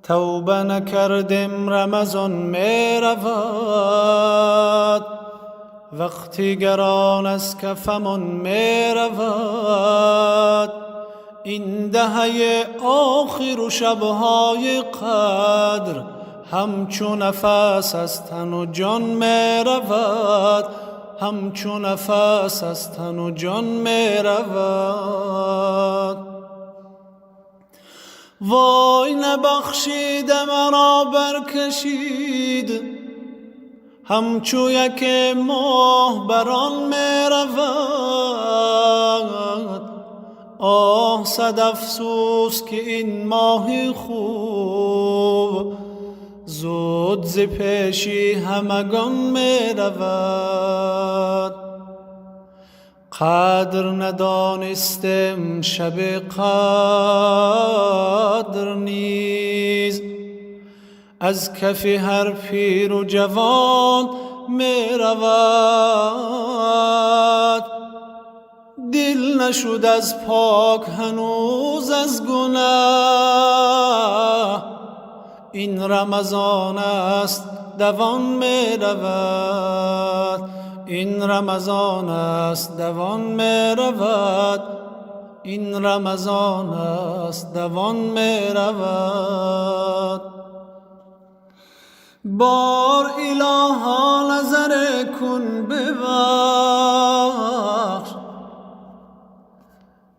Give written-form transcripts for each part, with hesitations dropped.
توبه نکردیم رمضان می رود، وقتی گران از کفمون می رود. این دهه آخر و شبهای قدر همچون نفس از تن و جان می رود، همچون نفس از تن و جان می رود. وای نبخشید مرا برکشید، همچو یک ماه بران می رود. آه صد افسوس که این ماه خوب زود ز پیشی همگان می رود. قدر ندانستم شب قدر نیز، از کف هر پیر و جوان می رود. دل نشد از پاک هنوز از گناه، این رمضان است دوان می رود. این رمضان است دوان می رود. این رمضان است دوان می رود. بار الها نظر کن ببخش،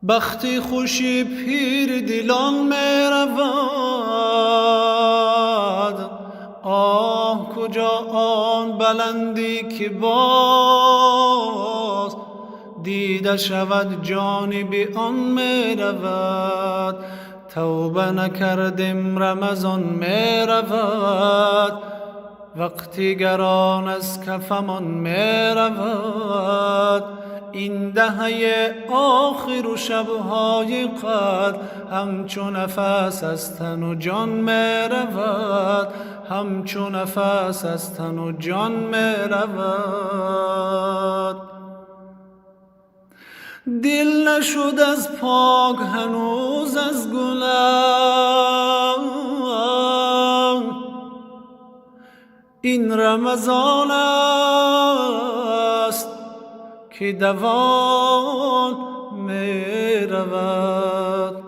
بختی خوشی پیر دلان می رود. آه کجا آن بلندی که باز دیده شود جانب آن می رود. توبه نکردیم رمضان می رود، وقتی گران از کفمان می رود. این دهه آخر و شبهای قدر همچون نفس از تن و جان می رود، همچون نفس از تن و جان می رود. دل نشد از پاک هنوز از گناه، این رمضان است که دوان می رود.